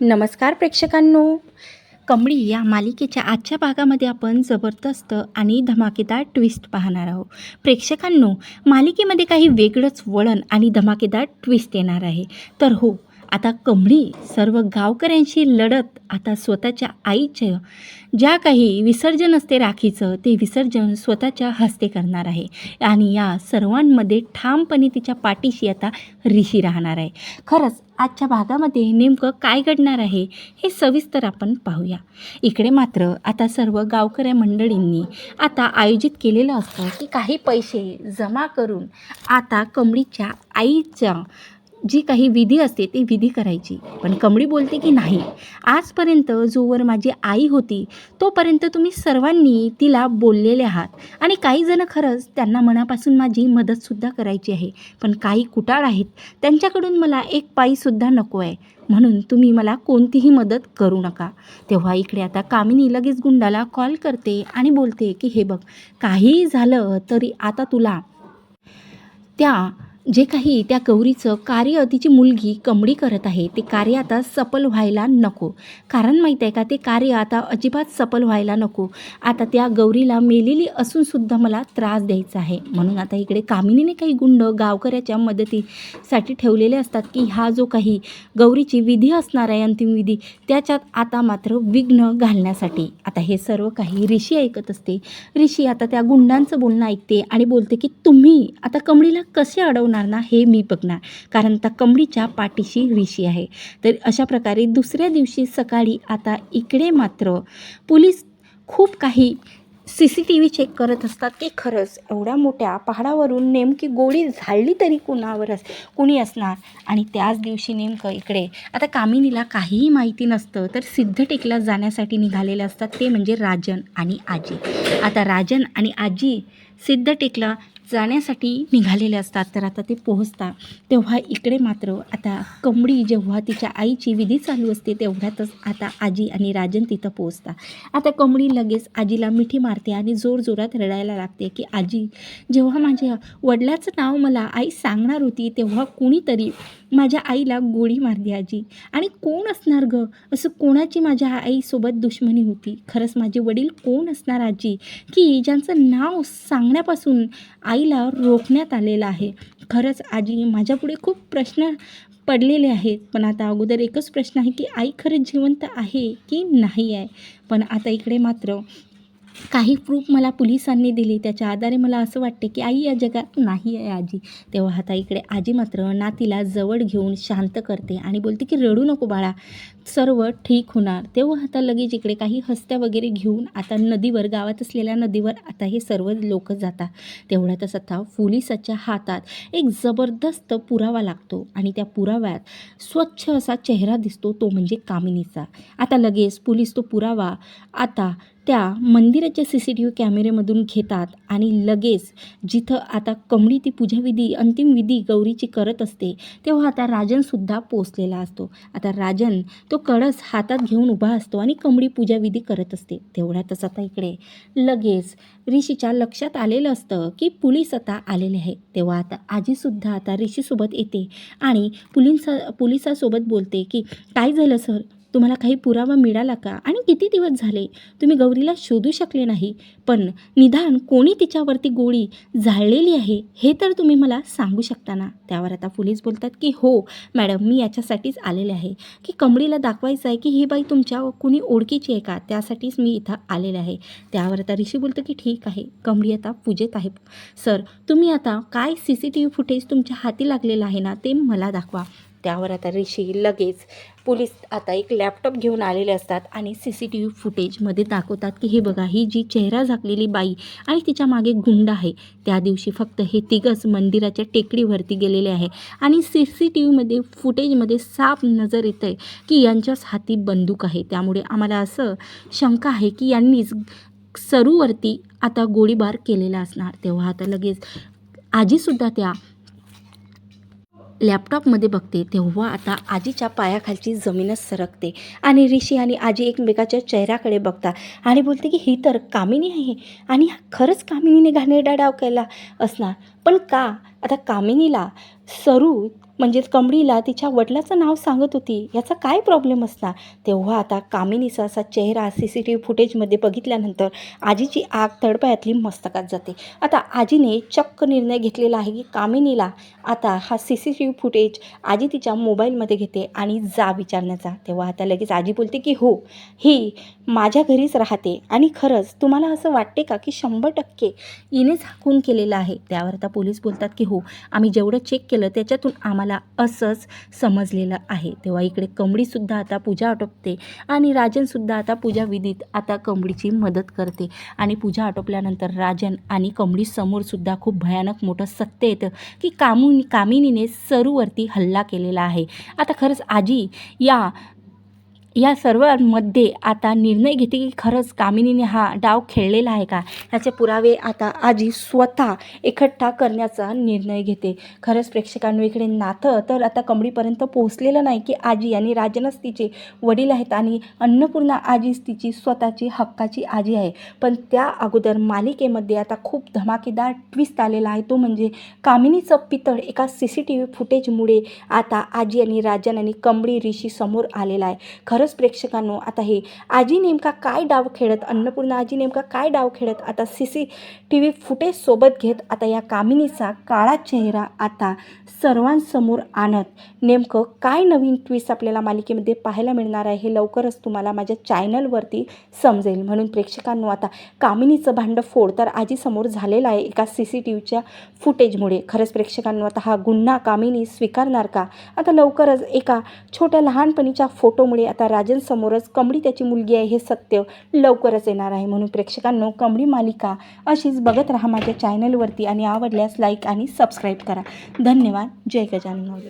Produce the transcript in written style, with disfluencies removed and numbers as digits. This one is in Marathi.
नमस्कार प्रेक्षकांनो. कमळी या मालिकेच्या आजच्या भागामध्ये आपण जबरदस्त आणि धमाकेदार ट्विस्ट पाहणार आहोत. प्रेक्षकांनो, मालिकेमध्ये काही वेगळंच वळण आणि धमाकेदार ट्विस्ट येणार आहे. तर हो, आता कमळी सर्व गावकऱ्यांशी लढत आता स्वतःच्या आईचं ज्या काही विसर्जन असते राखीचं, ते विसर्जन स्वतःच्या हस्ते करणार आहे. आणि या सर्वांमध्ये ठामपणे तिच्या पाठीशी आता ऋषी राहणार आहे. खरंच आजच्या भागामध्ये नेमकं काय घडणार आहे हे सविस्तर आपण पाहूया. इकडे मात्र आता सर्व गावकऱ्या मंडळींनी आता आयोजित केलेलं असतं की काही पैसे जमा करून आता कमळीच्या आईच्या जी काही विधी असते ती विधी करायची. पण कमळी बोलते की नाही, आजपर्यंत जोवर माझी आई होती तोपर्यंत तुम्ही सर्वांनी तिला बोललेले आहात आणि काही जण खरंच त्यांना मनापासून माझी मदतसुद्धा करायची आहे. पण काही कुटाळ आहेत, त्यांच्याकडून मला एक पाईसुद्धा नको आहे, म्हणून तुम्ही मला कोणतीही मदत करू नका. तेव्हा इकडे आता कामिनी लगेच गुंडाला कॉल करते आणि बोलते की हे बघ, काहीही झालं तरी आता तुला जे काही त्या गौरीचं कार्य तिची मुलगी कमळी करत आहे ते कार्य आता सफल व्हायला नको. कारण माहीत आहे का, ते कार्य आता अजिबात सफल व्हायला नको. आता त्या गौरीला मेलेली असूनसुद्धा मला त्रास द्यायचा आहे. म्हणून आता इकडे कामिनीने काही गुंड गावकऱ्याच्या मदतीसाठी ठेवलेले असतात की हा जो काही गौरीची विधी असणार आहे, अंतिम विधी, त्याच्यात आता मात्र विघ्न घालण्यासाठी. आता हे सर्व काही ऋषी ऐकत असते. ऋषी आता त्या गुंडांचं बोलणं ऐकते आणि बोलते की तुम्ही आता कमळीला कसे अडवणार ना हे मी बघणार, कारण त्या कमळीच्या पाठीशी ऋषी आहे. तर अशा प्रकारे दुसऱ्या दिवशी सकाळी आता इकडे मात्र पोलीस खूप काही CCTV चेक करत असतात की खरंच एवढ्या मोठ्या पहाडावरून नेमकी गोळी झाडली तरी कुणी असणार. आणि त्याच दिवशी नेमकं इकडे आता कामिनीला काहीही माहिती नसतं, तर सिद्धटेकला जाण्यासाठी निघालेले असतात, ते म्हणजे राजन आणि आजी. आता राजन आणि आजी सिद्धटेकला जाण्यासाठी निघालेले असतात. तर आता ते पोहोचतात तेव्हा इकडे मात्र आता कमळी जेव्हा तिच्या आईची विधी चालू असते तेवढ्यातच आता आजी आणि राजन तिथं पोहोचतात. आता कमळी लगेच आजीला मिठी मारते आणि जोरजोरात रडायला लागते की आजी, जेव्हा माझ्या वडिलाचं नाव मला आई सांगणार होती तेव्हा कुणीतरी माझ्या आईला गोळी मारली आजी. आणि कोण असणार गं, असं कोणाची माझ्या आईसोबत दुश्मनी होती? खरंच माझे वडील कोण असणार आजी, की ज्यांचं नाव सांगण्यापासून आईला रोखण्यात आलेलं आहे? खरंच आजी, माझ्यापुढे खूप प्रश्न पडलेले आहेत. पण आता अगोदर एकच प्रश्न आहे की आई खरंच जिवंत आहे की नाही आहे? पण आता इकडे मात्र काही प्रूफ मला पोलिसांनी दिली, त्याच्या आधारे मला असं वाटते की आई या जगात नाही आहे आजी. तेव्हा आता इकडे आजी मात्र नातीला जवळ घेऊन शांत करते आणि बोलते की रडू नको बाळा, सर्व ठीक होणार. तेव्हा आता लगेच इकडे काही हस्त्या वगैरे घेऊन आता नदीवर, गावात असलेल्या नदीवर आता हे सर्व लोक जातात. तेवढ्यातच आता पोलिसाच्या हातात एक जबरदस्त पुरावा लागतो आणि त्या पुराव्यात स्वच्छ असा चेहरा दिसतो, तो म्हणजे कामिनीचा. आता लगेच पोलीस तो पुरावा आता त्या मंदिराच्या CCTV कॅमेरेमधून घेतात आणि लगेच जिथं आता कमळी ती पूजाविधी, अंतिम विधी गौरीची करत असते तेव्हा आता राजनसुद्धा पोचलेला असतो. आता राजन तो कळस हातात घेऊन उभा असतो आणि कमळी पूजाविधी करत असते. तेवढ्यातच आता इकडे लगेच ऋषीच्या लक्षात आलेलं असतं की पोलीस आता आलेले आहे. तेव्हा आता आजीसुद्धा आता ऋषीसोबत येते आणि पोलिसासोबत बोलते की काय झालं सर, तुम्हाला काही पुरावा मिळाला का? आणि किती दिवस झाले तुम्ही गौरीला शोधू शकले नाही, पण निदान कोणी तिच्यावरती गोळी झाडलेली आहे हे तर तुम्ही मला सांगू शकता ना? त्यावर आता पोलीस बोलतात की हो मॅडम, मी याच्यासाठीच आलेले आहे की कमळीला दाखवायचं आहे की ही बाई तुमच्या कुणी ओळखीची आहे का, त्यासाठीच मी इथं आलेले आहे. त्यावर आता ऋषी बोलतं की ठीक आहे, कमळी आता पूजेत आहे. सर, तुम्ही आता काय CCTV फुटेज तुमच्या हाती लागलेलं आहे ना ते मला दाखवा. त्यावर आता ऋषी लगेच पोलीस आता एक लॅपटॉप घेऊन आलेले असतात आणि CCTV फुटेजमध्ये दाखवतात की हे बघा, ही जी चेहरा झाकलेली बाई आणि तिच्या मागे गुंड आहे, त्या दिवशी फक्त हे तिघंच मंदिराच्या टेकडीवरती गेलेले आहे आणि CCTVमध्ये फुटेजमध्ये साफ नजर येतं आहे की यांच्याच हाती बंदूक आहे. त्यामुळे आम्हाला असं शंका आहे की यांनीच सरूवरती आता गोळीबार केलेला असणार. तेव्हा आता लगेच आजीसुद्धा त्या लॅपटॉपमध्ये बघते तेव्हा आता आजीच्या पायाखालची जमीनच सरकते आणि ऋषी आणि आजी एकमेकाच्या चेहऱ्याकडे बघतात आणि बोलते की ही तर कामिनी आहे आणि खरंच कामिनीने घाणेरडा डाव केला असणार. पण का? आता कामिनीला सरू म्हणजेच कमळीला तिच्या वडिलाचं नाव सांगत होती, याचा काय प्रॉब्लेम असणार. तेव्हा आता कामिनीचा असा चेहरा CCTV फुटेजमध्ये बघितल्यानंतर आजीची आग तळपायातली मस्तकात जाते. आता आजीने चक्क निर्णय घेतलेला आहे की कामिनीला आता हा CCTV फुटेज आजी तिच्या मोबाईलमध्ये घेते आणि जा विचारण्याचा. तेव्हा आता लगेच आजी बोलते की हो, ही माझ्या घरीच राहते आणि खरंच तुम्हाला असं वाटते का की 100% हिनेच हा खून केलेला आहे. त्यावर आता पोलीस बोलतात की हो, आम्ही जेवढं चेक केलं त्याच्यातून आम्हाला असंच समजलेलं आहे. तेव्हा इकडे कमळीसुद्धा आता पूजा आटोपते आणि राजनसुद्धा आता पूजाविधीत आता कमळीची मदत करते आणि पूजा आटोपल्यानंतर राजन आणि कमळीसमोरसुद्धा खूप भयानक मोठं सत्य येतं की कामिनीने सरूवरती हल्ला केलेला आहे. आता खरंच आजी या सर्वांमध्ये आता निर्णय घेते की खरंच कामिनीने हा डाव खेळलेला आहे का, ह्याचे पुरावे आता आजी स्वतः एकट्ठा करण्याचा निर्णय घेते. खरंच प्रेक्षकांनो, इकडे नातं तर आता कमळीपर्यंत पोहोचलेलं नाही की आजी आणि राजनच तिचे वडील आहेत आणि अन्नपूर्णा आजीच तिची स्वतःची हक्काची आजी आहे. पण त्या अगोदर मालिकेमध्ये आता खूप धमाकेदार ट्विस्ट आलेला आहे, तो म्हणजे कामिनीचं पितळ एका CCTV फुटेजमुळे आता आजी आणि राजन आणि कमळी ऋषी समोर आलेला आहे. खरंच प्रेक्षकांनो, आता हे आजी नेमका काय डाव खेळत, अन्नपूर्णा आजी नेमका काय डाव खेळत आता CCTV फुटेज सोबत घेत आता या कामिनीचा काळा चेहरा आता सर्वांसमोर आणत नेमकं काय नवीन ट्विस्ट आपल्याला मालिकेमध्ये पाहायला मिळणार आहे हे लवकरच तुम्हाला माझ्या चॅनलवरती समजेल. म्हणून प्रेक्षकांनो, आता कामिनीचं भांडफोड तर आजीसमोर झालेलं आहे एका CCTVच्या फुटेजमुळे. खरंच प्रेक्षकांनो, आता हा गुन्हा कामिनी स्वीकारणार का. आता लवकरच एका छोट्या लहानपणीच्या फोटोमुळे आता राजनसमोरच कमळी त्याची मुलगी आहे हे सत्य लवकरच येणार आहे. म्हणून प्रेक्षकांनो, कमळी मालिका अशीच बघत राहा माझ्या चॅनलवरती आणि आवडल्यास लाईक आणि सबस्क्राईब करा. धन्यवाद. जय गजानन.